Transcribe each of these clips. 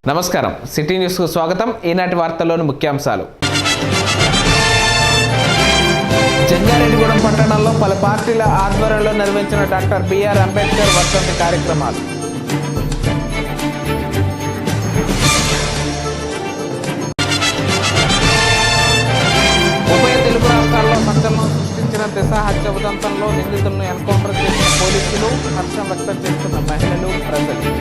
నమస్కారం, సిటీ న్యూస్కు స్వాగతం. ఈనాటి వార్తల్లోని ముఖ్యాంశాలు. జంగారెడ్డిగూడెం పట్టణంలో పలు పార్టీల ఆధ్వర్యంలో నిర్వహించిన డాక్టర్ బిఆర్ అంబేద్కర్ వర్ధంతి కార్యక్రమాలు. ఉభయ తెలుగు రాష్ట్రాల్లో సంచలనం సృష్టించిన దిశ హత్య ఉదంతంలో నిందితులను ఎన్కౌంటర్ చేసిన పోలీసులు, హర్షం వ్యక్తం చేస్తున్న మహిళలు, ప్రజలు.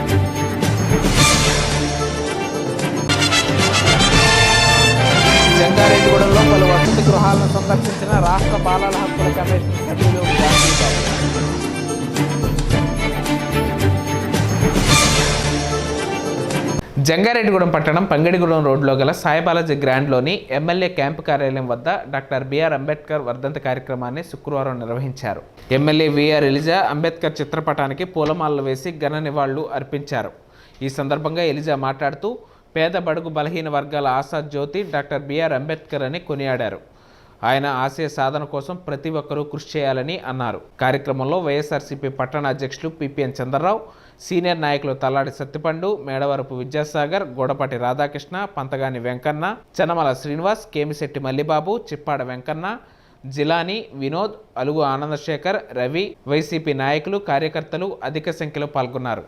జంగారెడ్డిగూడెంలో పలు వసతి గృహాలను సందర్శించిన రాష్ట్ర బాలల హక్కుల కమిషన్ సభ్యులు గాంధీబాబు. జంగారెడ్డిగూడెం పట్టణం పంగడిగూడెం రోడ్లో గల సాయిబాలాజీ గ్రాండ్లోని ఎమ్మెల్యే క్యాంపు కార్యాలయం వద్ద డాక్టర్ బిఆర్ అంబేద్కర్ వర్ధంతి కార్యక్రమాన్ని శుక్రవారం నిర్వహించారు. ఎమ్మెల్యే విఆర్ ఎలిజా అంబేద్కర్ చిత్రపటానికి పూలమాలలు వేసి ఘన నివాళులు అర్పించారు. ఈ సందర్భంగా ఎలిజా మాట్లాడుతూ పేద బడుగు బలహీన వర్గాల ఆశా జ్యోతి డాక్టర్ బిఆర్ అంబేద్కర్ అని కొనియాడారు. ఆయన ఆశయ సాధన కోసం ప్రతి ఒక్కరూ కృషి చేయాలని అన్నారు. కార్యక్రమంలో వైఎస్ఆర్సీపీ పట్టణ అధ్యక్షులు పిపిఎన్ చంద్రరావు, సీనియర్ నాయకులు తల్లాడి సత్తిపండు, మేడవరపు విద్యాసాగర్, గోడపాటి రాధాకృష్ణ, పంతగాని వెంకన్న, చనమల శ్రీనివాస్, కేమిశెట్టి మల్లిబాబు, చిప్పాడ వెంకన్న, జిలాని, వినోద్, అలుగు ఆనందశేఖర్, రవి, వైసీపీ నాయకులు, కార్యకర్తలు అధిక సంఖ్యలో పాల్గొన్నారు.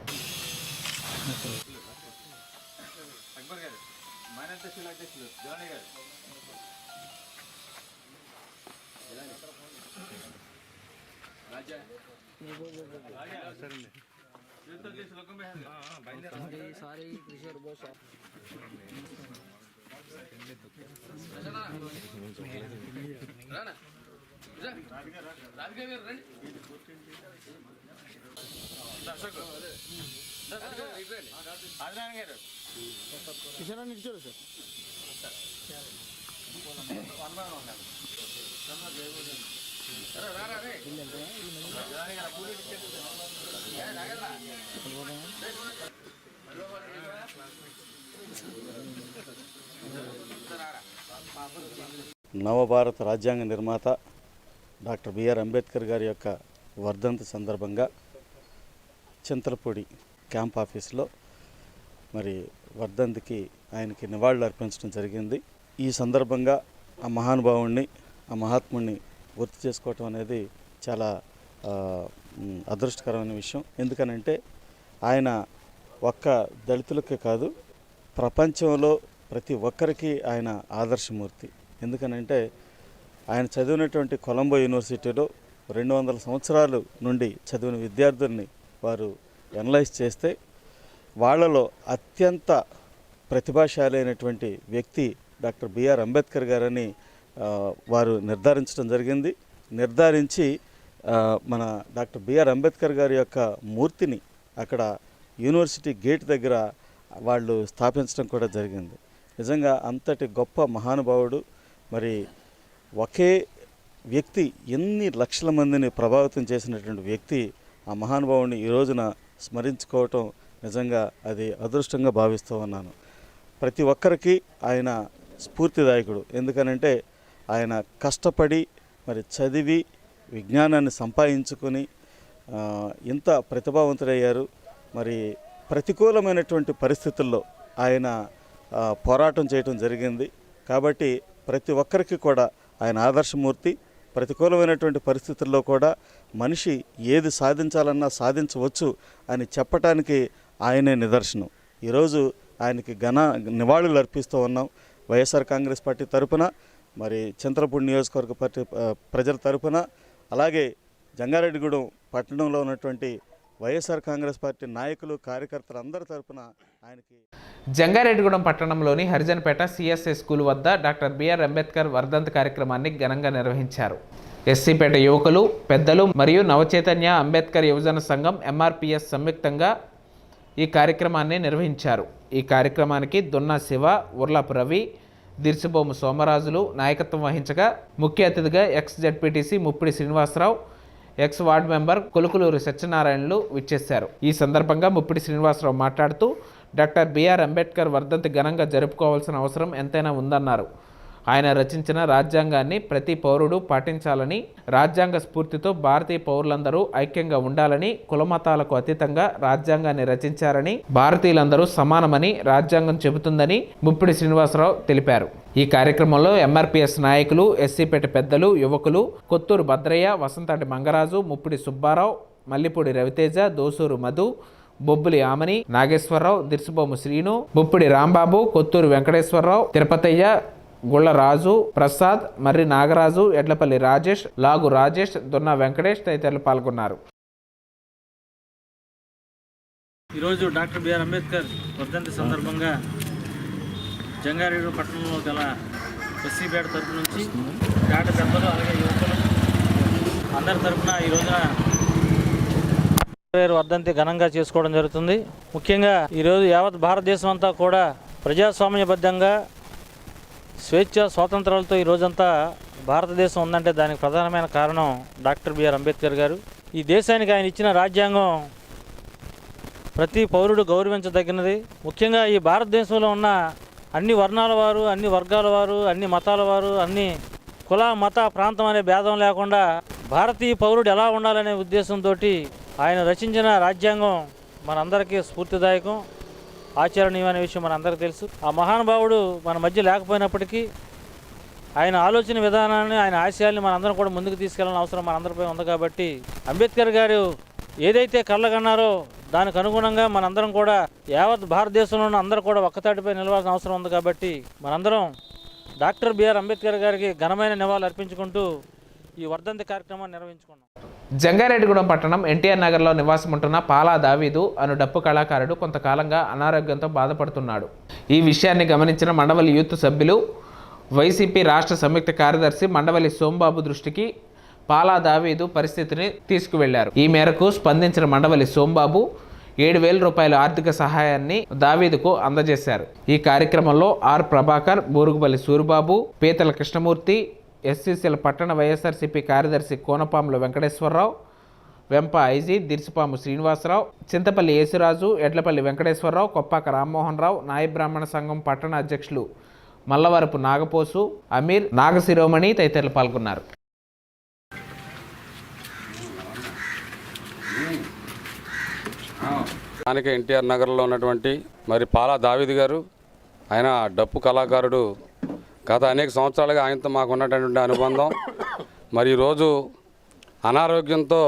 నవభారత రాజ్యాంగ నిర్మాత డాక్టర్ బిఆర్ అంబేద్కర్ గారి యొక్క వర్ధంతి సందర్భంగా చింతలపూడి క్యాంప్ ఆఫీసులో మరి వర్ధంతికి ఆయనకి నివాళులు అర్పించడం జరిగింది. ఈ సందర్భంగా ఆ మహానుభావుణ్ణి, ఆ మహాత్ముడిని గుర్తు చేసుకోవటం అనేది చాలా అదృష్టకరమైన విషయం. ఎందుకనంటే ఆయన ఒక్క దళితులకే కాదు, ప్రపంచంలో ప్రతి ఒక్కరికి ఆయన ఆదర్శమూర్తి. ఎందుకనంటే ఆయన చదివినటువంటి కొలంబో యూనివర్సిటీలో 200 సంవత్సరాల నుండి చదివిన విద్యార్థుల్ని వారు ఎనలైజ్ చేస్తే వాళ్ళలో అత్యంత ప్రతిభాశాలైనటువంటి వ్యక్తి డాక్టర్ బిఆర్ అంబేద్కర్ గారని వారు నిర్ధారించడం జరిగింది. నిర్ధారించి మన డాక్టర్ బిఆర్ అంబేద్కర్ గారి యొక్క మూర్తిని అక్కడ యూనివర్సిటీ గేట్ దగ్గర వాళ్ళు స్థాపించడం కూడా జరిగింది. నిజంగా అంతటి గొప్ప మహానుభావుడు, మరి ఒకే వ్యక్తి ఎన్ని లక్షల మందిని ప్రభావితం చేసినటువంటి వ్యక్తి, ఆ మహానుభావుడిని ఈ రోజున స్మరించుకోవటం నిజంగా అది అదృష్టంగా భావిస్తూ ఉన్నాను. ప్రతి ఒక్కరికి ఆయన స్ఫూర్తిదాయకుడు. ఎందుకనంటే ఆయన కష్టపడి మరి చదివి విజ్ఞానాన్ని సంపాదించుకొని ఇంత ప్రతిభావంతుడయ్యారు. మరి ప్రతికూలమైనటువంటి పరిస్థితుల్లో ఆయన పోరాటం చేయటం జరిగింది. కాబట్టి ప్రతి ఒక్కరికి కూడా ఆయన ఆదర్శమూర్తి. ప్రతికూలమైనటువంటి పరిస్థితుల్లో కూడా మనిషి ఏది సాధించాలన్నా సాధించవచ్చు అని చెప్పటానికి ఆయనే నిదర్శనం. ఈరోజు ఆయనకి ఘన నివాళులు అర్పిస్తూ ఉన్నాం. వైఎస్ఆర్ కాంగ్రెస్ పార్టీ తరపున, మరి చింతలపూడి నియోజకవర్గ పార్టీ ప్రజల తరపున, అలాగే జంగారెడ్డిగూడెం పట్టణంలో ఉన్నటువంటి వైఎస్ఆర్ కాంగ్రెస్ పార్టీ నాయకులు, కార్యకర్తలు అందరి తరపున ఆయనకి. జంగారెడ్డిగూడెం పట్టణంలోని హరిజన్పేట సిఎస్ఐ స్కూల్ వద్ద డాక్టర్ బిఆర్ అంబేద్కర్ వర్ధంతి కార్యక్రమాన్ని ఘనంగా నిర్వహించారు. ఎస్సీపేట యువకులు, పెద్దలు మరియు నవచైతన్య అంబేద్కర్ యువజన సంఘం ఎంఆర్పిఎస్ సంయుక్తంగా ఈ కార్యక్రమాన్ని నిర్వహించారు. ఈ కార్యక్రమానికి దున్నా శివ, ఉర్లాపు రవి, దిర్సిబోము సోమరాజులు నాయకత్వం వహించగా, ముఖ్య అతిథిగా ex ZPTC Muppidi Srinivasarao, ex ward member Kolukuluri సత్యనారాయణలు విచ్చేశారు. ఈ సందర్భంగా ముప్పిడి శ్రీనివాసరావు మాట్లాడుతూ డాక్టర్ బిఆర్ అంబేద్కర్ వర్ధంతి ఘనంగా జరుపుకోవాల్సిన అవసరం ఎంతైనా ఉందన్నారు. ఆయన రచించిన రాజ్యాంగాన్ని ప్రతి పౌరుడు పాటించాలని, రాజ్యాంగ స్ఫూర్తితో భారతీయ పౌరులందరూ ఐక్యంగా ఉండాలని, కులమతాలకు అతీతంగా రాజ్యాంగాన్ని రచించారని, భారతీయులందరూ సమానమని రాజ్యాంగం చెబుతుందని ముప్పిడి శ్రీనివాసరావు తెలిపారు. ఈ కార్యక్రమంలో ఎంఆర్పీఎస్ నాయకులు, ఎస్సీపేట పెద్దలు, యువకులు కొత్తూరు భద్రయ్య, వసంతాటి మంగరాజు, ముప్పిడి సుబ్బారావు, మల్లిపూడి రవితేజ, దోసూరు మధు, బొబ్బులి ఆమని, నాగేశ్వరరావు, దిర్సుబొమ్ము శ్రీను, ముప్పిడి రాంబాబు, కొత్తూరు వెంకటేశ్వరరావు, తిరుపతయ్య, గుళ్ళ రాజు, ప్రసాద్, మర్రి నాగరాజు, ఎడ్లపల్లి రాజేష్, లాగు రాజేష్, దొన్నా వెంకటేష్ తదితరులు పాల్గొన్నారు. ఈరోజు డాక్టర్ బిఆర్ అంబేద్కర్ వర్ధంతి సందర్భంగా జంగారెడ్డి పట్టణంలో గల ఎస్సీపేట తరపు నుంచి పేట పెద్దలు అలాగే యువకులు అందరి తరఫున ఈ రోజున వర్ధంతి ఘనంగా చేసుకోవడం జరుగుతుంది. ముఖ్యంగా ఈరోజు యావత్ భారతదేశం అంతా కూడా ప్రజాస్వామ్యబద్ధంగా స్వేచ్ఛ స్వాతంత్రాలతో ఈ రోజంతా భారతదేశం ఉందంటే దానికి ప్రధానమైన కారణం డాక్టర్ బిఆర్ అంబేద్కర్ గారు. ఈ దేశానికి ఆయన ఇచ్చిన రాజ్యాంగం ప్రతి పౌరుడు గౌరవించదగినది. ముఖ్యంగా ఈ భారతదేశంలో ఉన్న అన్ని వర్ణాల వారు, అన్ని వర్గాల వారు, అన్ని మతాల వారు, అన్ని కుల మత ప్రాంతం అనే భేదం లేకుండా భారతీయ పౌరుడు ఎలా ఉండాలనే ఉద్దేశంతో ఆయన రచించిన రాజ్యాంగం మనందరికీ స్ఫూర్తిదాయకం, ఆచరణీయమైన విషయం మనందరికీ తెలుసు. ఆ మహానుభావుడు మన మధ్య లేకపోయినప్పటికీ ఆయన ఆలోచన విధానాన్ని, ఆయన ఆశయాల్ని మనందరం కూడా ముందుకు తీసుకెళ్లాల్సిన అవసరం మనందరిపై ఉంది. కాబట్టి అంబేద్కర్ గారు ఏదైతే కళ్ళగన్నారో దానికి అనుగుణంగా మనందరం కూడా యావత్ భారతదేశంలో ఉన్న అందరూ కూడా ఒక్కతాటిపై నిలవాల్సిన అవసరం ఉంది. కాబట్టి మనందరం డాక్టర్ బిఆర్ అంబేద్కర్ గారికి ఘనమైన నివాళులు అర్పించుకుంటూ ఈ వర్ధంతి కార్యక్రమాన్ని నిర్వహించుకున్నాం. జంగారెడ్డిగూడెం పట్టణం ఎన్టీఆర్ నగర్లో నివాసం ఉంటున్న పాలా దావీదు అను డప్పు కళాకారుడు కొంతకాలంగా అనారోగ్యంతో బాధపడుతున్నాడు. ఈ విషయాన్ని గమనించిన మండవల్లి యూత్ సభ్యులు, వైసీపీ రాష్ట్ర సంయుక్త కార్యదర్శి మండవల్లి సోంబాబు దృష్టికి పాలా దావీదు పరిస్థితిని తీసుకువెళ్లారు. ఈ మేరకు స్పందించిన మండవల్లి సోంబాబు 7,000 రూపాయల ఆర్థిక సహాయాన్ని దావీదుకు అందజేశారు. ఈ కార్యక్రమంలో ఆర్ ప్రభాకర్, బూరుగుపల్లి సూరిబాబు, పీతల కృష్ణమూర్తి, ఎస్సీసీల పట్టణ వైఎస్ఆర్సీపీ కార్యదర్శి కోనపాముల వెంకటేశ్వరరావు, వెంప ఐజీ, దిర్సిపాము శ్రీనివాసరావు, చింతపల్లి యేసురాజు, ఎడ్లపల్లి వెంకటేశ్వరరావు, కొప్పాక రామ్మోహన్ రావు, నాయ బ్రాహ్మణ సంఘం పట్టణ అధ్యక్షులు మల్లవరపు నాగపోసు, అమీర్, నాగశిరోమణి తదితరులు పాల్గొన్నారు. స్థానిక ఎన్టీఆర్ నగర్లో ఉన్నటువంటి మరి పాలా దావీద్ గారు, ఆయన డప్పు కళాకారుడు. గత అనేక సంవత్సరాలుగా ఆయనతో మాకు ఉన్నటువంటి అనుబంధం. మరి ఈరోజు అనారోగ్యంతో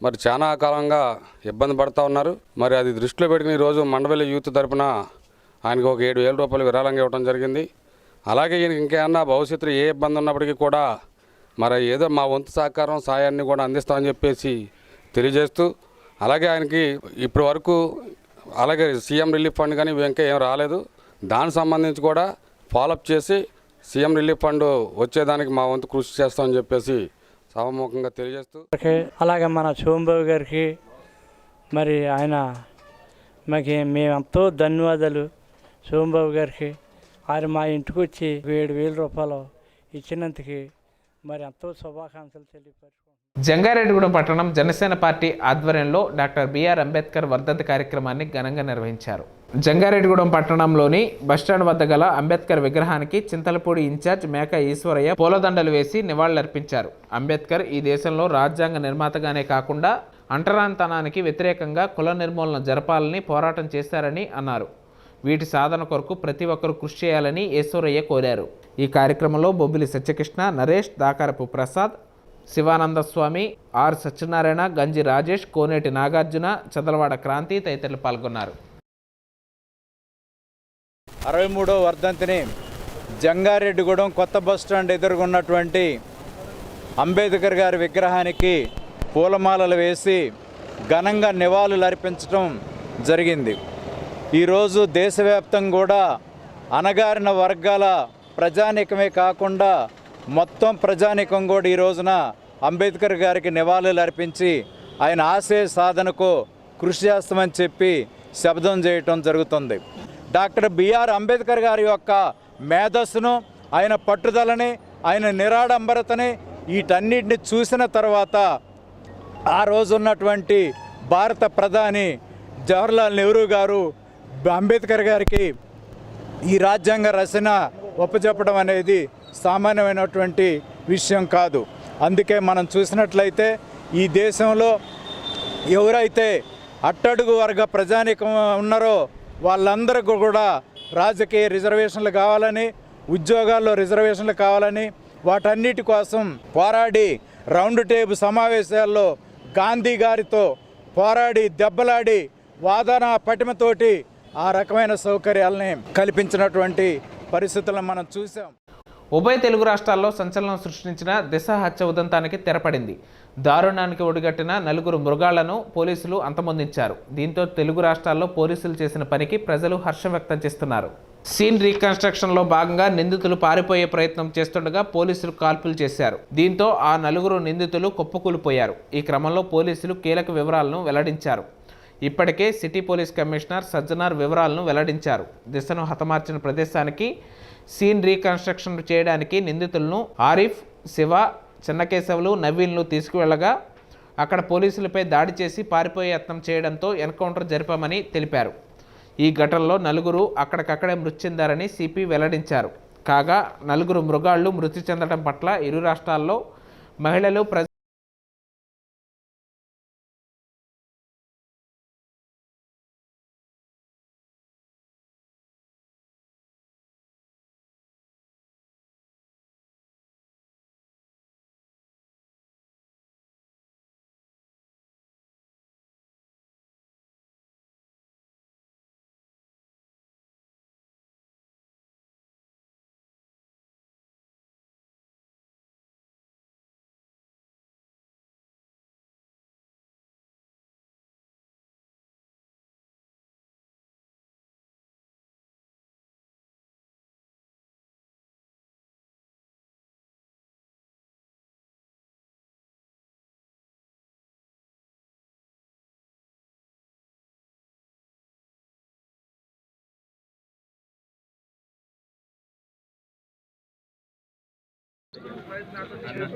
మరి చాలా కాలంగా ఇబ్బంది పడుతూ ఉన్నారు. మరి అది దృష్టిలో పెట్టుకుని ఈరోజు మండవల్లి యూత్ తరపున ఆయనకు ఒక 7,000 రూపాయలు విరాళంగా ఇవ్వడం జరిగింది. అలాగే ఈయనకి ఇంకేమన్నా భవిష్యత్తులో ఏ ఇబ్బంది ఉన్నప్పటికీ కూడా మరి ఏదో మా వంతు సహకారం సాయాన్ని కూడా అందిస్తామని చెప్పేసి తెలియజేస్తూ, అలాగే ఆయనకి ఇప్పటి వరకు అలాగే సీఎం రిలీఫ్ ఫండ్ కానీ ఇంకా ఏం రాలేదు. దానికి సంబంధించి కూడా ఫాలోఅప్ చేసి సీఎం రిలీఫ్ ఫండ్ వచ్చేదానికి మా వంతు కృషి చేస్తామని చెప్పేసి సభముఖంగా తెలియజేస్తూ, అలాగే మన సోంబాబు గారికి మరి ఆయన మేమెంతో ధన్యవాదాలు. సోంబాబు గారికి ఆయన మా ఇంటికి వచ్చి 7,000 రూపాయలు ఇచ్చినందుకు మరి ఎంతో శుభాకాంక్షలు తెలియపరుచుకుంటున్నాం. జంగారెడ్డిగూడెం పట్టణం జనసేన పార్టీ ఆధ్వర్యంలో డాక్టర్ బిఆర్ అంబేద్కర్ వర్ధంతి కార్యక్రమాన్ని ఘనంగా నిర్వహించారు. జంగారెడ్డిగూడెం పట్టణంలోని బస్టాండ్ వద్ద గల అంబేద్కర్ విగ్రహానికి చింతలపూడి ఇన్ఛార్జ్ మేక ఈశ్వరయ్య పూలదండలు వేసి నివాళులర్పించారు. అంబేద్కర్ ఈ దేశంలో రాజ్యాంగ నిర్మాతగానే కాకుండా అంటరానితనానికి వ్యతిరేకంగా కుల నిర్మూలన జరపాలని పోరాటం చేశారని అన్నారు. వీటి సాధన కొరకు ప్రతి ఒక్కరూ కృషి చేయాలని ఈశ్వరయ్య కోరారు. ఈ కార్యక్రమంలో బొబ్బిలి సత్యకృష్ణ, నరేష్, దాకారపు ప్రసాద్, శివానంద స్వామి, ఆర్ సత్యనారాయణ, గంజి రాజేష్, కోనేటి నాగార్జున, చదలవాడ క్రాంతి తదితరులు పాల్గొన్నారు. 63వ వర్ధంతిని జంగారెడ్డిగూడెం కొత్త బస్టాండ్ ఎదురుగున్నటువంటి అంబేద్కర్ గారి విగ్రహానికి పూలమాలలు వేసి ఘనంగా నివాళులు అర్పించడం జరిగింది. ఈరోజు దేశవ్యాప్తంగా కూడా అణగారిన వర్గాల ప్రజానీకమే కాకుండా మొత్తం ప్రజానీకం కూడా ఈ రోజున అంబేద్కర్ గారికి నివాళులు అర్పించి ఆయన ఆశయ సాధనకు కృషి చేస్తామని చెప్పి శబ్దం చేయటం జరుగుతుంది. డాక్టర్ బిఆర్ అంబేద్కర్ గారి యొక్క మేధస్సును, ఆయన పట్టుదలని, ఆయన నిరాడంబరతని వీటన్నిటిని చూసిన తర్వాత ఆ రోజు ఉన్నటువంటి భారత ప్రధాని జవహర్లాల్ నెహ్రూ గారు అంబేద్కర్ గారికి ఈ రాజ్యాంగ రచన ఒప్పచెప్పడం అనేది సామాన్యమైనటువంటి విషయం కాదు. అందుకే మనం చూసినట్లయితే ఈ దేశంలో ఎవరైతే అట్టడుగు వర్గ ప్రజానీకం ఉన్నారో వాళ్ళందరికీ కూడా రాజకీయ రిజర్వేషన్లు కావాలని, ఉద్యోగాల్లో రిజర్వేషన్లు కావాలని, వాటన్నిటి కోసం పోరాడి రౌండ్ టేబుల్ సమావేశాల్లో గాంధీ గారితో పోరాడి దెబ్బలాడి వాదన పటిమతోటి ఆ రకమైన సౌకర్యాలని కల్పించినటువంటి పరిస్థితులను మనం చూసాం. ఉభయ తెలుగు రాష్ట్రాల్లో సంచలనం సృష్టించిన దిశ హత్య ఉదంతానికి తెరపడింది. దారుణానికి ఒడిగట్టిన 4 మృగాళ్లను పోలీసులు అంతమొందించారు. దీంతో తెలుగు రాష్ట్రాల్లో పోలీసులు చేసిన పనికి ప్రజలు హర్షం వ్యక్తం చేస్తున్నారు. సీన్ రీకన్స్ట్రక్షన్లో భాగంగా నిందితులు పారిపోయే ప్రయత్నం చేస్తుండగా పోలీసులు కాల్పులు చేశారు. దీంతో ఆ 4 నిందితులు కుప్పకూలిపోయారు. ఈ క్రమంలో పోలీసులు కీలక వివరాలను వెల్లడించారు. ఇప్పటికే సిటీ పోలీస్ కమిషనర్ సజ్జనార్ వివరాలను వెల్లడించారు. దిశను హతమార్చిన ప్రదేశానికి సీన్ రీకన్స్ట్రక్షన్ చేయడానికి నిందితులను ఆరిఫ్, శివ, చెన్నకేశవులు, నవీన్లు తీసుకువెళ్లగా అక్కడ పోలీసులపై దాడి చేసి పారిపోయే యత్నం చేయడంతో ఎన్కౌంటర్ జరిపామని తెలిపారు. ఈ ఘటనలో 4 అక్కడికక్కడే మృతి చెందారని సిపి వెల్లడించారు. కాగా 4 మృగాళ్లు మృతి చెందడం పట్ల ఇరు రాష్ట్రాల్లో మహిళలు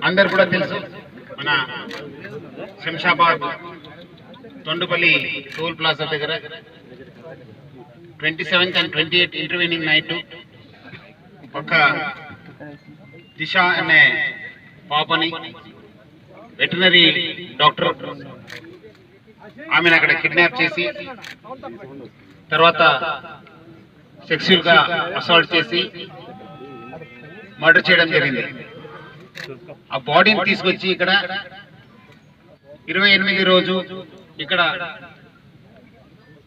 అందరు కూడా తెలుసు, మన శంషాబాద్ తొండుపల్లి టోల్ ప్లాజా దగ్గర 27th and 28th intervening night ఒక దిశ అనే పాపని వెటనరీ డాక్టర్ ఆమెను అక్కడ కిడ్నాప్ చేసి తర్వాత సెక్సువల్గా అసాల్ట్ చేసి మర్డర్ చేయడం జరిగింది. ఆ బాడీని తీసుకొచ్చి ఇక్కడ 28 రోజు ఇక్కడ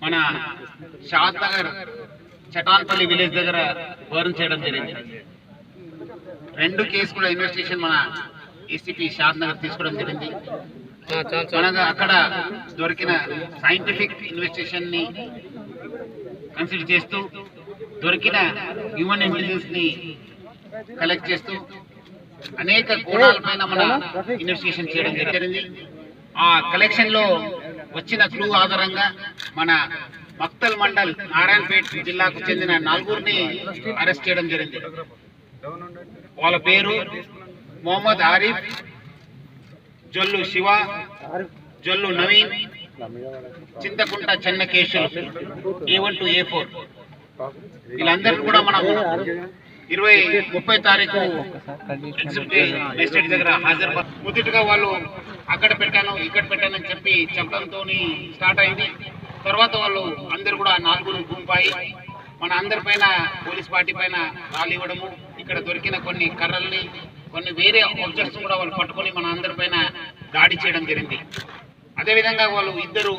మన షాద్ నగర్ చటాన్పల్లి విలేజ్ దగ్గర బర్న్ చేయడం జరిగింది. 2 కేసు కూడా ఇన్వెస్టిగేషన్ మన ఏసీపీ షాద్ నగర్ తీసుకోవడం జరిగింది. మనగా అక్కడ దొరికిన సైంటిఫిక్ ఇన్వెస్టిగేషన్ ని కన్సిడర్ చేస్తూ దొరికిన హ్యూమన్ ఇంటెలిజెన్స్ ని కలెక్ట్ చేస్తూ అనేక కోణాలపైన మన ఇన్వెస్టిగేషన్ చేయడం జరిగింది. ఆ కలెక్షన్ లో వచ్చిన క్లూ ఆధారంగా మన మక్తల్ మండల్ నారాయణపేట్ జిల్లాకు చెందిన 4 అరెస్ట్ చేయడం జరిగింది. వాళ్ళ పేరు Mohammed Arif, జొల్లు Shiva, జొల్లు Naveen, Chintakunta Chennakesav, A1 to A4. వీళ్ళందరినీ కూడా మనం 20-30 తారీఖు ఎగ్జిక్యూటివ్ దగ్గర హాజరు. మొదటిగా వాళ్ళు అక్కడ పెట్టాను ఇక్కడ పెట్టాను అని చెప్పడంతో స్టార్ట్ అయింది. తర్వాత వాళ్ళు అందరు కూడా 4 గుంపాయి మన అందరిపైన పోలీస్ పార్టీ పైన రాళ్ళు ఇవ్వడము, ఇక్కడ దొరికిన కొన్ని కర్రల్ని కొన్ని వేరే ఆబ్జెక్ట్స్ కూడా వాళ్ళు పట్టుకొని మన అందరిపైన దాడి చేయడం జరిగింది. అదేవిధంగా వాళ్ళు ఇద్దరు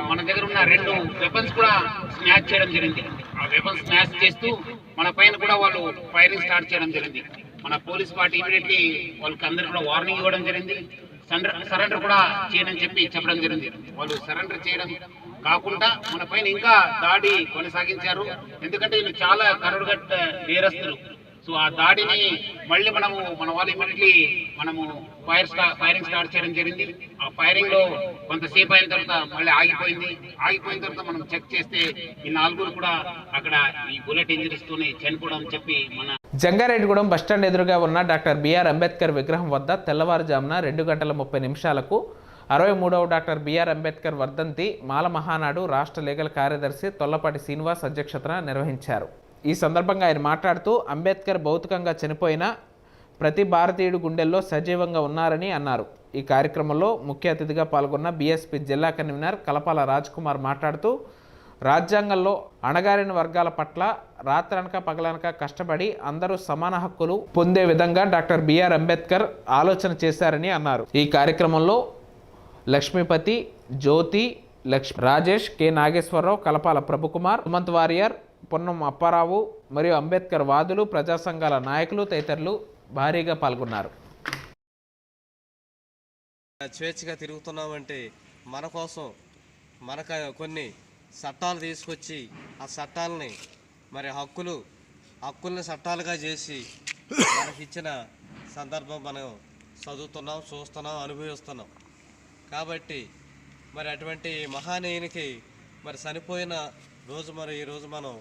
మన దగ్గర ఉన్న 2 వెపన్స్ కూడా స్మాష్ చేయడం జరిగింది. ఆ వెపన్స్ స్మాష్ చేస్తూ మన పైన కూడా వాళ్ళు ఫైరింగ్ స్టార్ట్ చేయడం జరిగింది. మన పోలీస్ పార్టీ ఇమీడియట్లీ వాళ్ళకి అందరు కూడా వార్నింగ్ ఇవ్వడం జరిగింది. సరెండర్ కూడా చేయడం చెప్పడం జరిగింది. వాళ్ళు సరెండర్ చేయడం కాకుండా మన పైన ఇంకా దాడి కొనసాగించారు. ఎందుకంటే వీళ్ళు చాలా కరుడుగట్ట నేరస్తులు. సో ఆ దాడిని మళ్ళీ మన వాళ్ళు ఇమీడియట్లీ మనము ఫైరింగ్ స్టార్ట్ చేయడం జరిగింది. ఆ ఫైరింగ్ లో కొంతసేపు అయిన తర్వాత మళ్ళీ ఆగిపోయిన తర్వాత మనం చెక్ చేస్తే ఈ 4 కూడా అక్కడ ఈ బుల్లెట్ ఇంజరీస్ తోనే చనిపోవడం మన జంగారెడ్డిగూడెం బస్టాండ్ ఎదురుగా ఉన్న డాక్టర్ బిఆర్ అంబేద్కర్ విగ్రహం వద్ద తెల్లవారుజామున 2:30 63వ డాక్టర్ బిఆర్ అంబేద్కర్ వర్ధంతి మాల మహానాడు రాష్ట్ర లీగల్ కార్యదర్శి తొల్లపాటి శ్రీనివాస్ అధ్యక్షతన నిర్వహించారు. ఈ సందర్భంగా ఆయన మాట్లాడుతూ అంబేద్కర్ భౌతికంగా చనిపోయినా ప్రతి భారతీయుడు గుండెల్లో సజీవంగా ఉన్నారని అన్నారు. ఈ కార్యక్రమంలో ముఖ్య అతిథిగా పాల్గొన్న బీఎస్పీ జిల్లా కన్వీనర్ కలపాల రాజ్ కుమార్ మాట్లాడుతూ రాజ్యాంగంలో అణగారిన వర్గాల పట్ల రాత్రనక పగలనక కష్టపడి అందరూ సమాన హక్కులు పొందే విధంగా డాక్టర్ బిఆర్ అంబేద్కర్ ఆలోచన చేశారని అన్నారు. ఈ కార్యక్రమంలో లక్ష్మీపతి, జ్యోతి, రాజేష్, కె నాగేశ్వరరావు, కలపాల ప్రభుకుమార్, సుమంత్ వారియర్, పొన్నం అప్పారావు మరియు అంబేద్కర్ వాదులు, ప్రజా సంఘాల నాయకులు తదితరులు భారీగా పాల్గొన్నారు. స్వేచ్ఛగా తిరుగుతున్నామంటే మన కోసం మనకు కొన్ని చట్టాలు తీసుకొచ్చి ఆ చట్టాలని మరి హక్కుల్ని చట్టాలుగా చేసి మనకి ఇచ్చిన సందర్భం మనం చదువుతున్నాం, చూస్తున్నాం, అనుభవిస్తున్నాం. కాబట్టి మరి అటువంటి మహానీయునికి మరి చనిపోయిన రోజు మరి ఈరోజు మనం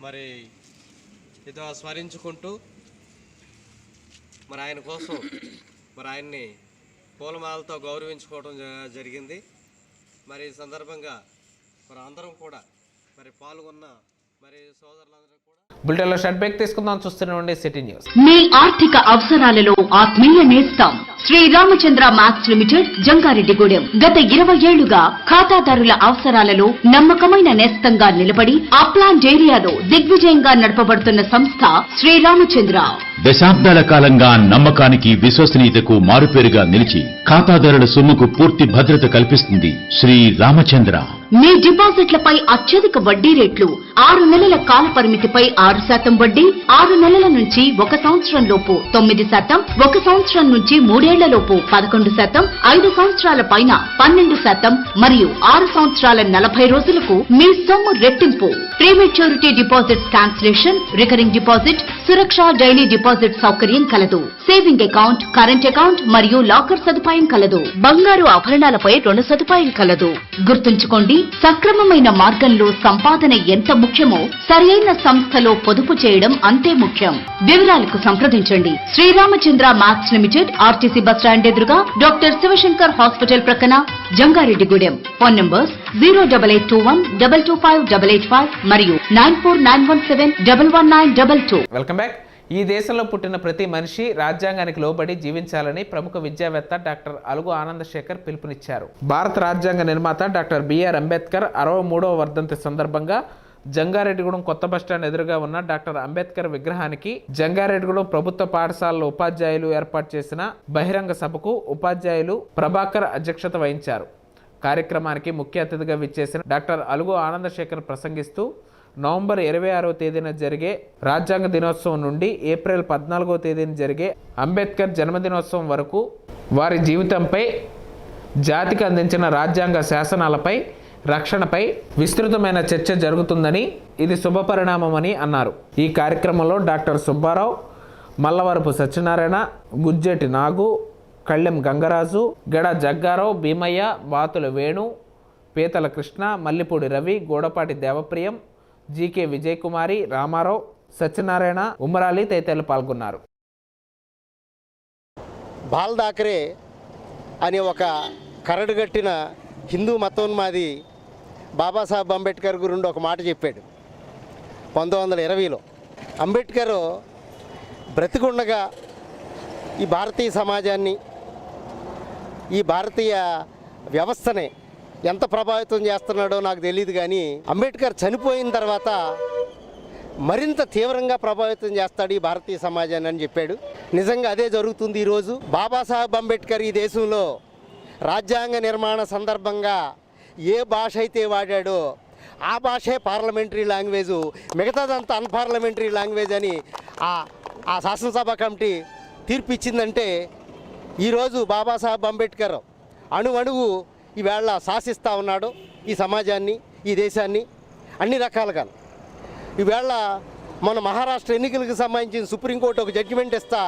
మరి ఇదో స్మరించుకుంటూ మరి ఆయన కోసం మరి ఆయన్ని పూలమాలతో గౌరవించుకోవడం జరిగింది. మరి ఈ సందర్భంగా మరి అందరం కూడా మరి పాల్గొన్న మరి సోదరులందరూ కూడా బులెటిన్లో షార్ట్ బ్రేక్ తీసుకుందాం. చూస్తూనే సిటీ న్యూస్. మీ ఆర్థిక అవసరాలలో ఆత్మీయ నేస్తం శ్రీ రామచంద్ర మ్యాక్స్ లిమిటెడ్, జంగారెడ్డిగూడెం. గత 20 ఏళ్లుగా ఖాతాదారుల అవసరాలలో నమ్మకమైన నేస్తంగా నిలబడి అప్లాంట్ ఏరియాలో దిగ్విజయంగా నడపబడుతున్న సంస్థ శ్రీ రామచంద్ర. దశాబ్దాల కాలంగా నమ్మకానికి, విశ్వసనీయతకు మారుపేరుగా నిలిచి ఖాతాదారుల సొమ్ముకు పూర్తి భద్రత కల్పిస్తుంది శ్రీ రామచంద్ర. మీ డిపాజిట్లపై అత్యధిక వడ్డీ రేట్లు, 6 నెలల కాల పరిమితిపై 6% వడ్డీ, 6 నెలల నుంచి 1 సంవత్సరం లోపు 9%, 1 సంవత్సరం నుంచి 3 ఏళ్లలోపు 11%, 5 సంవత్సరాల పైన 12% మరియు 6 సంవత్సరాల 40 రోజులకు మీ సొమ్ము రెట్టింపు. Prematurity deposits cancellation, recurring deposit, Suraksha daily deposit సౌకర్యం కలదు. సేవింగ్ అకౌంట్, కరెంట్ అకౌంట్ మరియు లాకర్ సదుపాయం కలదు. బంగారు ఆభరణాలపై రుణ సదుపాయం కలదు. గుర్తుంచుకోండి, సక్రమమైన మార్గంలో సంపాదన ఎంత ముఖ్యమో సరైన సంస్థలో పొదుపు చేయడం అంతే ముఖ్యం. వివరాలకు సంప్రదించండి. Sriramachandra max limited, RTC bus stand ఎదురుగా, డాక్టర్ శివశంకర్ హాస్పిటల్ ప్రక్కన, జంగారెడ్డిగూడెం. ఫోన్ నంబర్స్ 08821225885 మరియు 9491711922. Welcome back. ఈ దేశంలో పుట్టిన ప్రతి మనిషి రాజ్యాంగానికి లోబడి జీవించాలని ప్రముఖ విద్యావేత్త డాక్టర్ అలుగు ఆనందశేఖర్ పిలుపునిచ్చారు. భారత రాజ్యాంగ నిర్మాత డాక్టర్ బిఆర్ అంబేద్కర్ 63వ వర్ధంతి సందర్భంగా జంగారెడ్డిగూడెం కొత్త బస్టాండ్ ఎదురుగా ఉన్న డాక్టర్ అంబేద్కర్ విగ్రహానికి జంగారెడ్డిగూడెం ప్రభుత్వ పాఠశాలలో ఉపాధ్యాయులు ఏర్పాటు చేసిన బహిరంగ సభకు ఉపాధ్యాయులు ప్రభాకర్ అధ్యక్షత వహించారు. కార్యక్రమానికి ముఖ్య అతిథిగా విచ్చేసిన డాక్టర్ అలుగు ఆనందశేఖర్ ప్రసంగిస్తూ నవంబర్ 26వ తేదీన జరిగే రాజ్యాంగ దినోత్సవం నుండి ఏప్రిల్ 14వ తేదీన జరిగే అంబేద్కర్ జన్మదినోత్సవం వరకు వారి జీవితంపై, జాతికి అందించిన రాజ్యాంగ శాసనాలపై, రక్షణపై విస్తృతమైన చర్చ జరుగుతుందని, ఇది శుభపరిణామమని అన్నారు. ఈ కార్యక్రమంలో డాక్టర్ సుబ్బారావు, మల్లవరపు సత్యనారాయణ, గుజ్జెటి నాగు, కళ్ళెం గంగరాజు, గడ జగ్గారావు, భీమయ్య, బాతుల వేణు, పీతల కృష్ణ, మల్లిపూడి రవి, గోడపాటి దేవప్రియం, జీకే విజయకుమారి, రామారావు, సత్యనారాయణ, ఉమరాలి తదితరులు పాల్గొన్నారు. బాల్ ఠాక్రే అనే ఒక కరడుగట్టిన హిందూ మతోన్మాది బాబాసాహెబ్ అంబేద్కర్ గురించి ఒక మాట చెప్పాడు 1920లో. అంబేద్కర్ బ్రతికుండగా ఈ భారతీయ సమాజాన్ని, ఈ భారతీయ వ్యవస్థని ఎంత ప్రభావితం చేస్తున్నాడో నాకు తెలియదు, కానీ అంబేద్కర్ చనిపోయిన తర్వాత మరింత తీవ్రంగా ప్రభావితం చేస్తాడు ఈ భారతీయ సమాజాన్ని అని చెప్పాడు. నిజంగా అదే జరుగుతుంది ఈరోజు. బాబాసాహెబ్ అంబేద్కర్ ఈ దేశంలో రాజ్యాంగ నిర్మాణ సందర్భంగా ఏ భాష అయితే వాడాడో ఆ భాషే పార్లమెంటరీ లాంగ్వేజు, మిగతాదంతా అన్పార్లమెంటరీ లాంగ్వేజ్ అని ఆ శాసనసభ కమిటీ తీర్పు ఇచ్చిందంటే ఈరోజు బాబాసాహెబ్ అంబేద్కర్ అణువణువు ఈవేళ శాసిస్తూ ఉన్నాడు ఈ సమాజాన్ని, ఈ దేశాన్ని అన్ని రకాలుగా. ఈవేళ మన మహారాష్ట్ర ఎన్నికలకు సంబంధించిన సుప్రీంకోర్టు ఒక జడ్జిమెంట్ ఇస్తా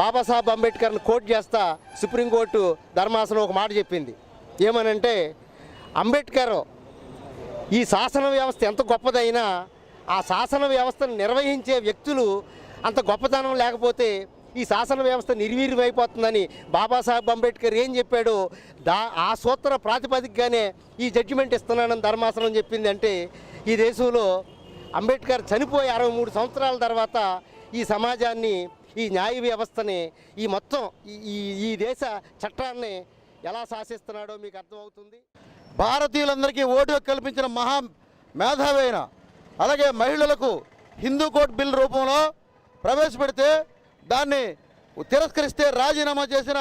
బాబాసాహెబ్ అంబేద్కర్ని కోట్ చేస్తా సుప్రీంకోర్టు ధర్మాసనం ఒక మాట చెప్పింది. ఏమనంటే అంబేద్కర్ ఈ శాసన వ్యవస్థ ఎంత గొప్పదైనా ఆ శాసన వ్యవస్థను నిర్వహించే వ్యక్తులు అంత గొప్పతనం లేకపోతే ఈ శాసన వ్యవస్థ నిర్వీర్యమైపోతుందని బాబాసాహెబ్ అంబేద్కర్ ఏం చెప్పాడో ఆ సూత్ర ప్రాతిపదికగానే ఈ జడ్జిమెంట్ ఇస్తున్నానని ధర్మాసనం చెప్పింది. అంటే ఈ దేశంలో అంబేద్కర్ చనిపోయి 63 సంవత్సరాల తర్వాత ఈ సమాజాన్ని, ఈ న్యాయ వ్యవస్థని, ఈ మొత్తం ఈ దేశ చట్టాన్ని ఎలా శాసిస్తున్నాడో మీకు అర్థమవుతుంది. భారతీయులందరికీ ఓటు హక్కు కల్పించిన మహా మేధావి అయిన, అలాగే మహిళలకు హిందూ కోడ్ బిల్ రూపంలో ప్రవేశపెడితే దాన్ని తిరస్కరిస్తే రాజీనామా చేసిన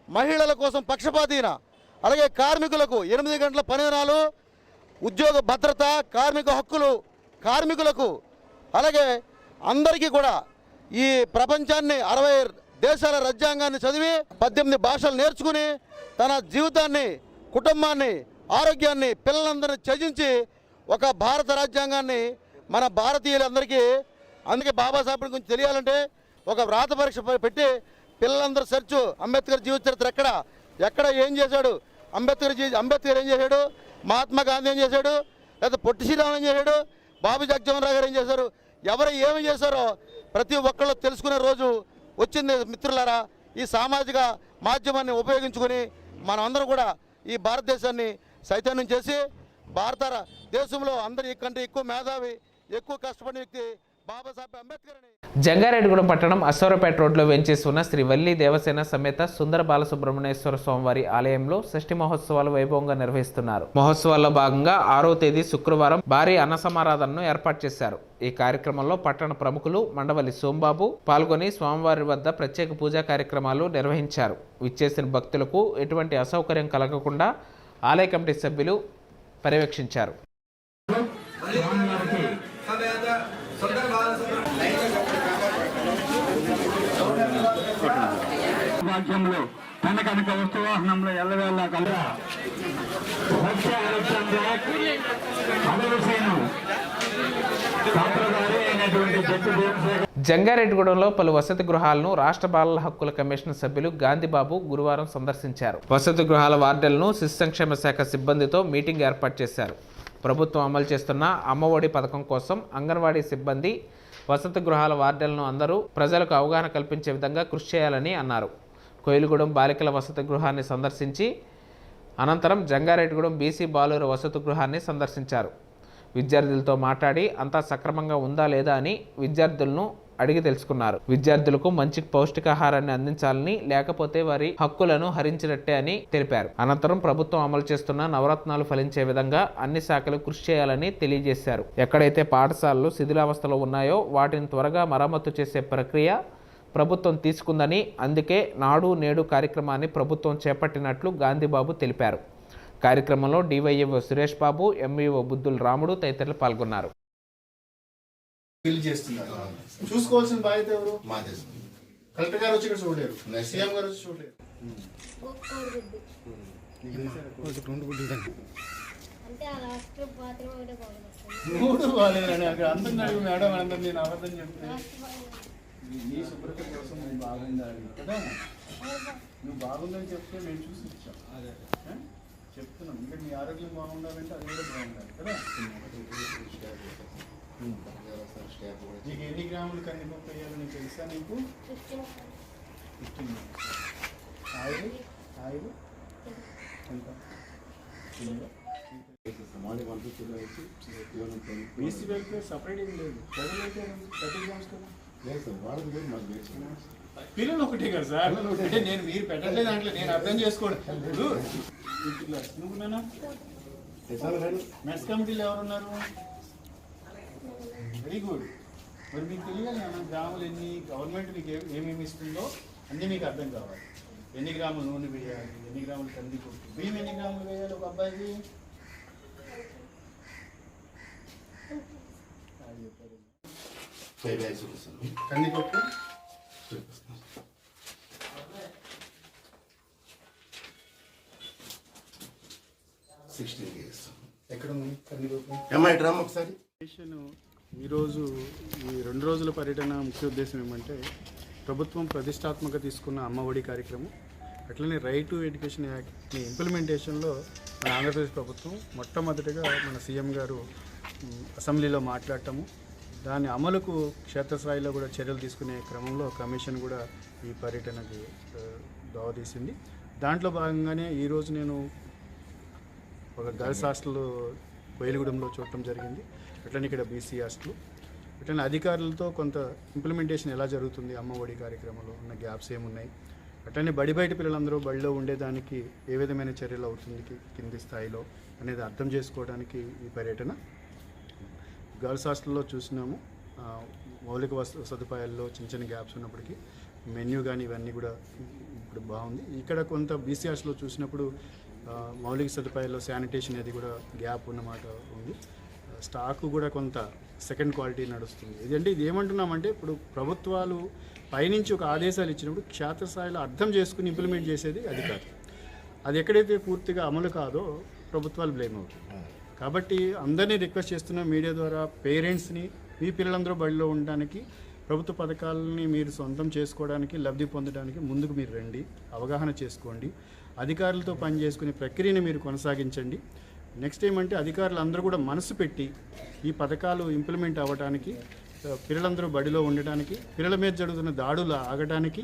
మహిళల కోసం పక్షపాతీన, అలాగే కార్మికులకు 8 గంటల పని దినాలు, ఉద్యోగ భద్రత, కార్మిక హక్కులు కార్మికులకు, అలాగే అందరికీ కూడా ఈ ప్రపంచాన్ని 60 దేశాల రాజ్యాంగాన్ని చదివి 18 భాషలు నేర్చుకుని తన జీవితాన్ని, కుటుంబాన్ని, ఆరోగ్యాన్ని, పిల్లలందరినీ త్యజించి ఒక భారత రాజ్యాంగాన్ని మన భారతీయులందరికీ, అందుకే బాబాసాహెబ్ గురించి తెలియాలంటే ఒక వ్రాత పరీక్ష పెట్టి పిల్లలందరూ సెర్చ్ అంబేద్కర్ జీవిత చరిత్ర ఎక్కడ ఏం చేశాడు, అంబేద్కర్ ఏం చేశాడు, మహాత్మా గాంధీ ఏం చేశాడు, లేదా పొట్టి శ్రీరాములు ఏం చేశాడు, బాబు జగజ్జీవనరావు గారు ఏం చేశారు, ఎవరు ఏమి చేశారో ప్రతి ఒక్కళ్ళు తెలుసుకునే రోజు వచ్చింది. మిత్రులారా, ఈ సామాజిక మాధ్యమాన్ని ఉపయోగించుకొని మనమందరం కూడా ఈ భారతదేశాన్ని చైతన్యం చేసి భారతదేశంలో అందరికంటే ఎక్కువ మేధావి, ఎక్కువ కష్టపడిన వ్యక్తి బాబాసాహెబ్ అంబేద్కర్ అని. జంగారెడ్డిగూడెం పట్టణం అశ్వరపేట రోడ్లో వెంచేసి ఉన్న శ్రీ వల్లి దేవసేన సమేత సుందర బాలసుబ్రహ్మణ్యేశ్వర స్వామివారి ఆలయంలో షష్ఠి మహోత్సవాలు వైభవంగా నిర్వహిస్తున్నారు. మహోత్సవాల్లో భాగంగా 6వ తేదీ శుక్రవారం భారీ అన్న సమారాధనను ఏర్పాటు చేశారు. ఈ కార్యక్రమంలో పట్టణ ప్రముఖులు మండవల్లి సోంబాబు పాల్గొని స్వామివారి వద్ద ప్రత్యేక పూజా కార్యక్రమాలు నిర్వహించారు. విచ్చేసిన భక్తులకు ఎటువంటి అసౌకర్యం కలగకుండా ఆలయ కమిటీ సభ్యులు పర్యవేక్షించారు. వాక్యంలో తన కనుక వస్తువాహనంలో ఎల్లవేళ కలరా జంగారెడ్డిగూడెంలో పలు వసతి గృహాలను రాష్ట్ర బాలల హక్కుల కమిషన్ సభ్యులు గాంధీబాబు గురువారం సందర్శించారు. వసతి గృహాల వార్డులను శిశు సంక్షేమ శాఖ సిబ్బందితో మీటింగ్ ఏర్పాటు చేశారు. ప్రభుత్వం అమలు చేస్తున్న అమ్మఒడి పథకం కోసం అంగన్వాడీ సిబ్బంది, వసతి గృహాల వార్డులను అందరూ ప్రజలకు అవగాహన కల్పించే విధంగా కృషి చేయాలని అన్నారు. కోయిలగూడెం బాలికల వసతి గృహాన్ని సందర్శించి అనంతరం జంగారెడ్డిగూడెం బీసీ బాలుర వసతి గృహాన్ని సందర్శించారు. విద్యార్థులతో మాట్లాడి అంతా సక్రమంగా ఉందా లేదా అని విద్యార్థులను అడిగి తెలుసుకున్నారు. విద్యార్థులకు మంచి పౌష్టికాహారాన్ని అందించాలని, లేకపోతే వారి హక్కులను హరించినట్టే అని తెలిపారు. అనంతరం ప్రభుత్వం అమలు చేస్తున్న నవరత్నాలు ఫలించే విధంగా అన్ని శాఖలు కృషి చేయాలని తెలియజేశారు. ఎక్కడైతే పాఠశాలలు శిథిలావస్థలో ఉన్నాయో వాటిని త్వరగా మరమ్మతు చేసే ప్రక్రియ ప్రభుత్వం తీసుకుందని, అందుకే నాడు నేడు కార్యక్రమాన్ని ప్రభుత్వం చేపట్టినట్లు గాంధీబాబు తెలిపారు. కార్యక్రమంలో డివైఏఓ సురేష్ బాబు, ఎంఈఓ బుద్ధుల రాముడు తదితరులు పాల్గొన్నారు. చూసుకోవాల్సిన బాధ్యత ఎవరు? కలెక్టర్ గారు వచ్చి ఇక్కడ చూడలేరు, సీఎం గారు వచ్చి చూడలేరు. మూడు బాగాలేదండి. అక్కడ అందరినీ మేడం అందరు నేను అబద్ధం చెప్తే నీ శుభ్రత కోసం నేను బాగుందా కదా, నువ్వు బాగుందని చెప్తే మేము చూసి ఇచ్చాం. చెప్తున్నాం, ఇంకా నీ ఆరోగ్యం బాగుండాలంటే అది కూడా బాగుండాలి కదా. నీకు ఎన్ని గ్రాములు కందిపప్పు వేయాలో నీకు తెలుసా? నీకు 15 ఆయిల్ ఎంత? బీసీ వెల్ఫేర్ సపరేట్ ఏం లేదు, ప్రజలు అయితే 30 గ్రామ్స్ కదా. పిల్లలు ఒకటే కదా సార్, అంటే నేను మీరు పెట్టట్లేదు అంటే నేను అర్థం చేసుకోండి. నువ్వున్నానా మెస్ కమిటీలో ఎవరున్నారు? Very good. మరి మీకు తెలియాలి అన్న గ్రాములు ఎన్ని, గవర్నమెంట్ మీకు ఏమేమి ఇస్తుందో అన్నీ మీకు అర్థం కావాలి. ఎన్ని గ్రాములు నూనె వేయాలి, ఎన్ని గ్రాములు కందిపప్పు, బియ్యం ఎన్ని గ్రాములు వేయాలి ఒక అబ్బాయికి? కందిపప్పు 16 ఎక్కడ ఉంది కందిపప్పు? ఒకసారి ఈరోజు ఈ 2 రోజుల పర్యటన ముఖ్య ఉద్దేశం ఏమంటే, ప్రభుత్వం ప్రతిష్టాత్మక తీసుకున్న అమ్మఒడి కార్యక్రమం, అట్లనే రైట్ టు ఎడ్యుకేషన్ యాక్ట్ని ఇంప్లిమెంటేషన్లో మన ఆంధ్రప్రదేశ్ ప్రభుత్వం మొట్టమొదటిగా మన సీఎం గారు అసెంబ్లీలో మాట్లాడటము, దాని అమలుకు క్షేత్రస్థాయిలో కూడా చర్యలు తీసుకునే క్రమంలో కమిషన్ కూడా ఈ పర్యటనకి దోహదీసింది. దాంట్లో భాగంగానే ఈరోజు నేను ఒక గర్ల్స్ హాస్టల్ కోయిలగూడెంలో చూడటం జరిగింది. అట్లనే ఇక్కడ బీసీ హాస్టల్, అట్లనే అధికారులతో కొంత ఇంప్లిమెంటేషన్ ఎలా జరుగుతుంది, అమ్మఒడి కార్యక్రమంలో ఉన్న గ్యాప్స్ ఏమున్నాయి, అట్లనే బయట పిల్లలందరూ బడిలో ఉండేదానికి ఏ విధమైన చర్యలు అవుతుంది కింది స్థాయిలో అనేది అర్థం చేసుకోవడానికి ఈ పర్యటన. గర్ల్స్ హాస్టల్లో చూసినాము, మౌలిక సదుపాయాల్లో చిన్న గ్యాప్స్ ఉన్నప్పటికీ మెన్యూ కానీ ఇవన్నీ కూడా ఇప్పుడు బాగుంది. ఇక్కడ కొంత బీసీ హాస్టల్లో చూసినప్పుడు మౌలిక సదుపాయాల్లో శానిటేషన్ అది కూడా గ్యాప్ ఉన్నమాట ఉంది. స్టాకు కూడా కొంత సెకండ్ క్వాలిటీ నడుస్తుంది. ఇది ఏమంటున్నామంటే ఇప్పుడు ప్రభుత్వాలు పైనుంచి ఒక ఆదేశాలు ఇచ్చినప్పుడు క్షేత్రస్థాయిలో అర్థం చేసుకుని ఇంప్లిమెంట్ చేసేది అధికారులు. అది ఎక్కడైతే పూర్తిగా అమలు కాదో ప్రభుత్వాలు బ్లేమ్ అవుతుంది. కాబట్టి అందరినీ రిక్వెస్ట్ చేస్తున్న మీడియా ద్వారా పేరెంట్స్ని, మీ పిల్లలందరూ బడిలో ఉండడానికి, ప్రభుత్వ పథకాలని మీరు సొంతం చేసుకోవడానికి, లబ్ధి పొందడానికి ముందుకు మీరు రండి, అవగాహన చేసుకోండి, అధికారులతో పనిచేసుకునే ప్రక్రియని మీరు కొనసాగించండి. నెక్స్ట్ ఏమంటే అధికారులు అందరూ కూడా మనసు పెట్టి ఈ పథకాలు ఇంప్లిమెంట్ అవ్వడానికి, పిల్లలందరూ బడిలో ఉండడానికి, పిల్లల మీద జరుగుతున్న దాడులు ఆగడానికి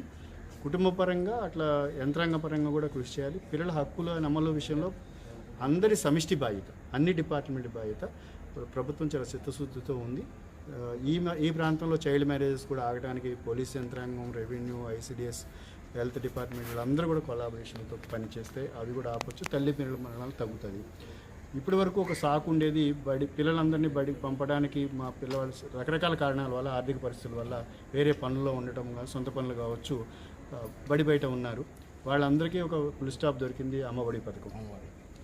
కుటుంబ పరంగా అట్లా యంత్రాంగ పరంగా కూడా కృషి చేయాలి. పిల్లల హక్కుల అమలు విషయంలో అందరి సమిష్టి బాధ్యత, అన్ని డిపార్ట్మెంట్ బాధ్యత. ప్రభుత్వం చాలా చిత్తశుద్ధితో ఉంది. ఈ ప్రాంతంలో చైల్డ్ మ్యారేజెస్ కూడా ఆగడానికి పోలీస్ యంత్రాంగం, రెవెన్యూ, ఐసిడిఎస్, హెల్త్ డిపార్ట్మెంట్లు అందరూ కూడా కొలాబరేషన్తో పనిచేస్తే అవి కూడా ఆపొచ్చు, తల్లి పిల్లల మరణాలు తగ్గుతుంది. ఇప్పటి వరకు ఒక సాకు ఉండేది, పిల్లలందరినీ బడికి పంపడానికి మా పిల్లవాళ్ళు రకరకాల కారణాల వల్ల, ఆర్థిక పరిస్థితుల వల్ల వేరే పనుల్లో ఉండటం, సొంత పనులు కావచ్చు, బయట ఉన్నారు. వాళ్ళందరికీ ఒక ఫుల్ స్టాప్ దొరికింది అమ్మఒడి పథకం.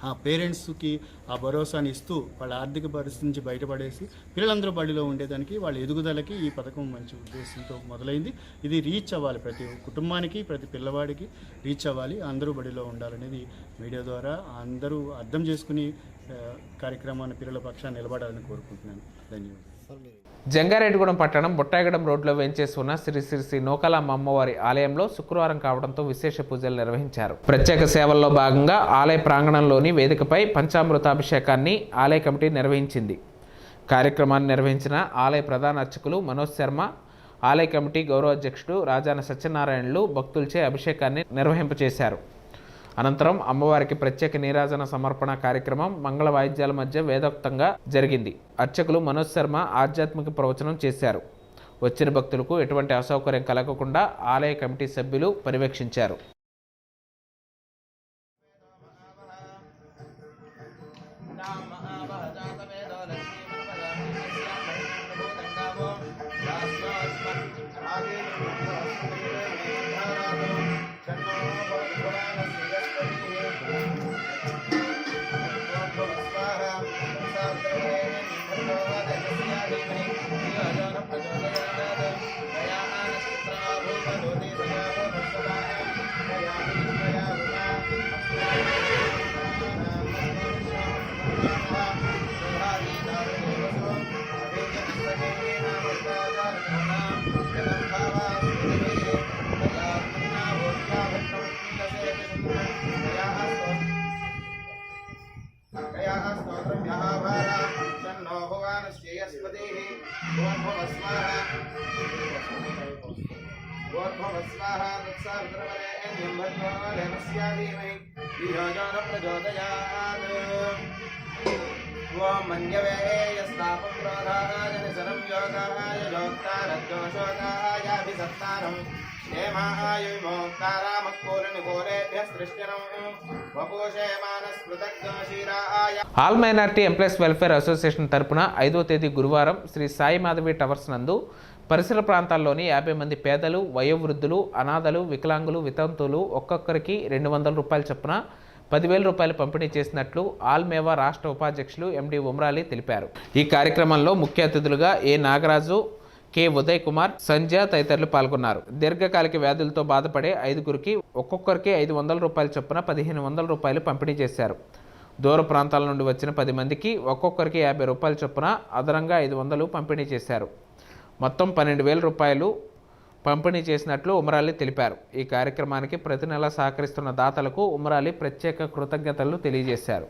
ఆ పేరెంట్స్కి ఆ భరోసాని ఇస్తూ వాళ్ళ ఆర్థిక పరిస్థితి నుంచి బయటపడేసి పిల్లలందరూ బడిలో ఉండేదానికి, వాళ్ళ ఎదుగుదలకి ఈ పథకం మంచి ఉద్దేశంతో మొదలైంది. ఇది రీచ్ అవ్వాలి, ప్రతి కుటుంబానికి, ప్రతి పిల్లవాడికి రీచ్ అవ్వాలి, అందరూ బడిలో ఉండాలనేది మీడియా ద్వారా అందరూ అర్థం చేసుకుని కార్యక్రమాన్ని పిల్లల పక్షాన్ని నిలబడాలని కోరుకుంటున్నాను. ధన్యవాదాలు. జంగారెడ్డిగూడెం పట్టణం బుట్టాయిగూడెం రోడ్లో వేంచేసి ఉన్న శ్రీ శ్రీ శ్రీ నూకాలమ్మ అమ్మవారి ఆలయంలో శుక్రవారం కావడంతో విశేష పూజలు నిర్వహించారు. ప్రత్యేక సేవల్లో భాగంగా ఆలయ ప్రాంగణంలోని వేదికపై పంచామృతాభిషేకాన్ని ఆలయ కమిటీ నిర్వహించింది. కార్యక్రమాన్ని నిర్వహించిన ఆలయ ప్రధాన అర్చకులు మనోజ్ శర్మ, ఆలయ కమిటీ గౌరవ అధ్యక్షుడు రాజాన సత్యనారాయణలు భక్తులచే అభిషేకాన్ని నిర్వహింపచేశారు. అనంతరం అమ్మవారికి ప్రత్యేక నీరాజన సమర్పణ కార్యక్రమం మంగళ వాయిద్యాల మధ్య వేదోక్తంగా జరిగింది. అర్చకులు మనోజ్ శర్మ ఆధ్యాత్మిక ప్రవచనం చేశారు. వచ్చిన భక్తులకు ఎటువంటి అసౌకర్యం కలగకుండా ఆలయ కమిటీ సభ్యులు పర్యవేక్షించారు. All minority employees welfare association తరపున 5వ తేదీ గురువారం శ్రీ సాయి మాధవి టవర్స్ నందు పరిసర ప్రాంతాల్లోని 50 మంది పేదలు, వయోవృద్ధులు, అనాథలు, వికలాంగులు, వితంతువులు ఒక్కొక్కరికి 200 రూపాయల చొప్పున 10,000 రూపాయలు పంపిణీ చేసినట్లు ఆల్ మేవా రాష్ట్ర ఉపాధ్యక్షులు ఎండి ఉమ్రాలి తెలిపారు. ఈ కార్యక్రమంలో ముఖ్య అతిథులుగా ఏ నాగరాజు, కె ఉదయ్ కుమార్, సంధ్య తదితరులు పాల్గొన్నారు. దీర్ఘకాలిక వ్యాధులతో బాధపడే 5గురికి ఒక్కొక్కరికి 500 రూపాయల చొప్పున 1,500 రూపాయలు పంపిణీ చేశారు. దూర ప్రాంతాల నుండి వచ్చిన 10 మందికి ఒక్కొక్కరికి 50 రూపాయల చొప్పున అదనంగా 500 పంపిణీ చేశారు. మొత్తం 12,000 రూపాయలు పంపిణీ చేసినట్లు ఉమరాలి తెలిపారు. ఈ కార్యక్రమానికి ప్రతి నెల సహకరిస్తున్న దాతలకు ఉమరాలి ప్రత్యేక కృతజ్ఞతలు తెలియజేశారు.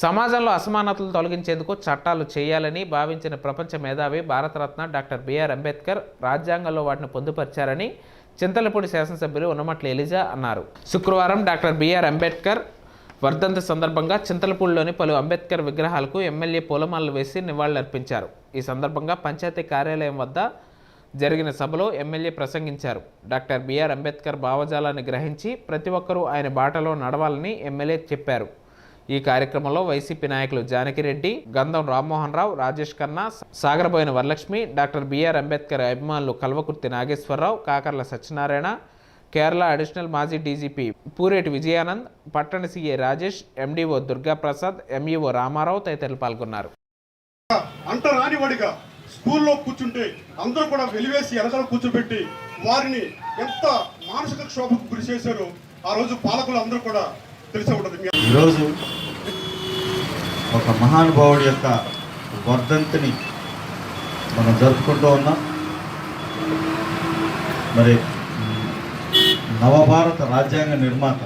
సమాజంలో అసమానతలు తొలగించేందుకు చట్టాలు చేయాలని భావించిన ప్రపంచ మేధావి భారతరత్న డాక్టర్ బిఆర్ అంబేద్కర్ రాజ్యాంగంలో వాటిని పొందుపరిచారని చింతలపూడి శాసనసభ్యులు ఉన్నమట్ల ఎలిజా అన్నారు. శుక్రవారం డాక్టర్ బిఆర్ అంబేద్కర్ వర్ధంతి సందర్భంగా చింతలపూడిలోని పలు అంబేద్కర్ విగ్రహాలకు ఎమ్మెల్యే పూలమాలలు వేసి నివాళులర్పించారు. ఈ సందర్భంగా పంచాయతీ కార్యాలయం వద్ద జరిగిన సభలో ఎమ్మెల్యే ప్రసంగించారు. డాక్టర్ బిఆర్ అంబేద్కర్ భావజాలాన్ని గ్రహించి ప్రతి ఒక్కరూ ఆయన బాటలో నడవాలని ఎమ్మెల్యే చెప్పారు. ఈ కార్యక్రమంలో వైసీపీ నాయకులు జానకిరెడ్డి, గంధం రామ్మోహన్ రావు, రాజేష్ ఖన్నా, సాగరబోయిన వరలక్ష్మి, డాక్టర్ బిఆర్ అంబేద్కర్ అభిమానులు కల్వకుర్తి నాగేశ్వరరావు, కాకర్ల సత్యనారాయణ, కేరళ అడిషనల్ మాజీ డీజీపీ పూరేటి విజయానంద్, పట్టణ CA Rajesh, MDO Durgaprasad, MEO Ramarao తదితరులు పాల్గొన్నారు. అంటరానివాడిగా స్కూల్లో కూర్చుంటే అందరూ కూడా వెలివేసి వెనకాల కూర్చోబెట్టి వారిని ఎంత మానసిక క్షోభకు గురి చేశారో ఆ రోజు పాలకులు అందరూ కూడా తెలిసే ఉంటుంది. ఈరోజు ఒక మహానుభావుడి యొక్క వర్ధంతిని మనం జరుపుకుంటూ ఉన్నాం. మరి నవభారత రాజ్యాంగ నిర్మాత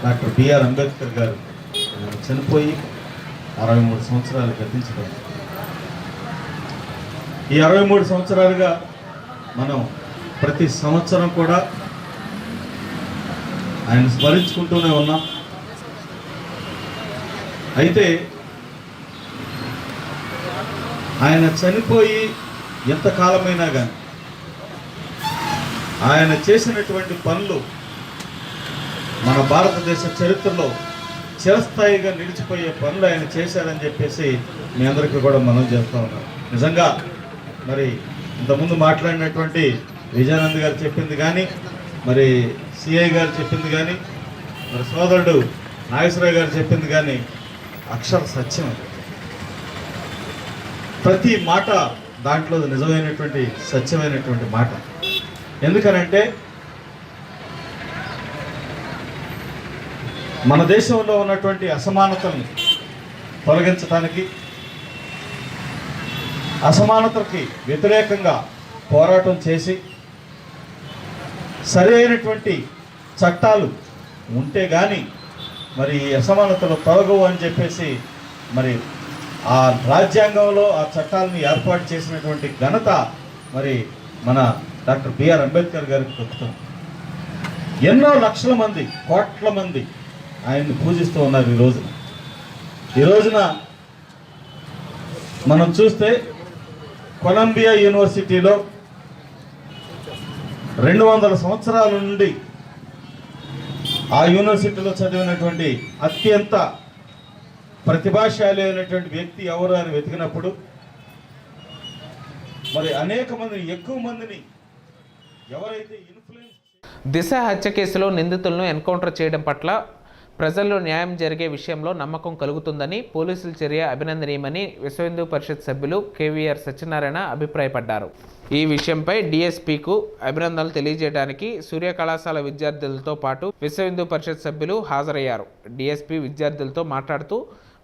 డాక్టర్ బిఆర్ అంబేద్కర్ గారు చనిపోయి 63 సంవత్సరాలు గతించడం. ఈ 63 సంవత్సరాలుగా మనం ప్రతి సంవత్సరం కూడా ఆయన స్మరించుకుంటూనే ఉన్నాం. అయితే ఆయన చనిపోయి ఎంతకాలమైనా కానీ ఆయన చేసినటువంటి పనులు మన భారతదేశ చరిత్రలో చిరస్థాయిగా నిలిచిపోయే పనులు ఆయన చేశారని చెప్పేసి మీ అందరికీ కూడా మనం చేస్తూ ఉన్నాం. నిజంగా మరి ఇంతకుముందు మాట్లాడినటువంటి విజయానంద్ గారు చెప్పింది కానీ, మరి సిఐ గారు చెప్పింది కానీ, మరి సోదరుడు నాగేశ్వరరావు గారు చెప్పింది కానీ అక్షర సత్యం. ప్రతి మాట దాంట్లో నిజమైనటువంటి సత్యమైనటువంటి మాట. ఎందుకనంటే మన దేశంలో ఉన్నటువంటి అసమానతల్ని తొలగించడానికి, అసమానతలకి వ్యతిరేకంగా పోరాటం చేసి సరి అయినటువంటి చట్టాలు ఉంటే కానీ మరి అసమానతలు తొలగవు అని చెప్పేసి మరి ఆ రాజ్యాంగంలో ఆ చట్టాలను ఏర్పాటు చేసినటువంటి ఘనత మరి మన డాక్టర్ బిఆర్ అంబేద్కర్ గారికి దక్కుతుంది. ఎన్నో లక్షల మంది, కోట్ల మంది ఆయన్ని పూజిస్తూ ఉన్నారు. ఈ రోజున మనం చూస్తే కొలంబియా యూనివర్సిటీలో 200 సంవత్సరాల నుండి ఆ యూనివర్సిటీలో చదివినటువంటి అత్యంత ప్రతిభాశాలి అయినటువంటి వ్యక్తి ఎవరు అని వెతికినప్పుడు మరి అనేక మందిని, ఎక్కువ మందిని ఎవరైతే ఇన్ఫ్లుయెన్స్. దిశ హత్య కేసులో నిందితులను ఎన్కౌంటర్ చేయడం పట్ల ప్రజల్లో న్యాయం జరిగే విషయంలో నమ్మకం కలుగుతుందని, పోలీసుల చర్య అభినందనీయమని విశ్వ హిందూ పరిషత్ సభ్యులు కేవీఆర్ సత్యనారాయణ అభిప్రాయపడ్డారు. ఈ విషయంపై డీఎస్పీకు అభినందనలు తెలియజేయడానికి సూర్య కళాశాల విద్యార్థులతో పాటు విశ్వ హిందూ పరిషత్ సభ్యులు హాజరయ్యారు. డీఎస్పీ విద్యార్థులతో మాట్లాడుతూ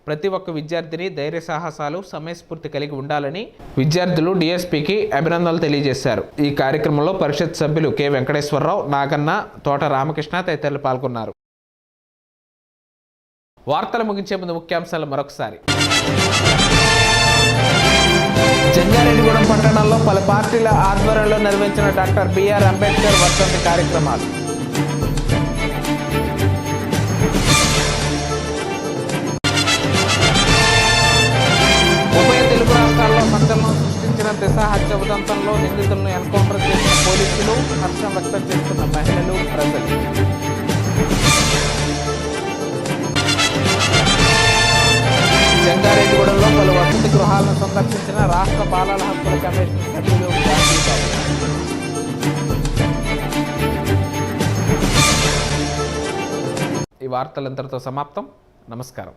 ప్రతి ఒక్క విద్యార్థిని ధైర్య సాహసాలు, సమయస్ఫూర్తి కలిగి ఉండాలని విద్యార్థులు డీఎస్పీకి అభినందనలు తెలియజేశారు. ఈ కార్యక్రమంలో పరిషత్ సభ్యులు కె వెంకటేశ్వరరావు, నాగన్న, తోట రామకృష్ణ తదితరులు పాల్గొన్నారు. వార్తలు ముగించే ముందు ముఖ్యాంశాలు మరొకసారి. జంగారెడ్డిగూడెం పట్టణంలో పలు పార్టీల ఆధ్వర్యంలో నిర్వహించిన డాక్టర్ బిఆర్ అంబేద్కర్ వర్ధంతి కార్యక్రమాలు. ఉభయ తెలుగు రాష్ట్రాల్లో సంచలనం సృష్టించిన దిశ హత్య ఉదంతంలో నిందితులను ఎన్కౌంటర్ చేసిన పోలీసులు, హర్షం వ్యక్తం చేస్తున్న మహిళలు, ప్రజలు. జంగారెడ్డిగూడెంలో పలు వసతి గృహాలను సందర్శించిన రాష్ట్ర బాలల హక్కుల కమిషన్ సభ్యులు గాంధీబాబు. ఈ వార్తలు ఇంతటితో సమాప్తం. నమస్కారం.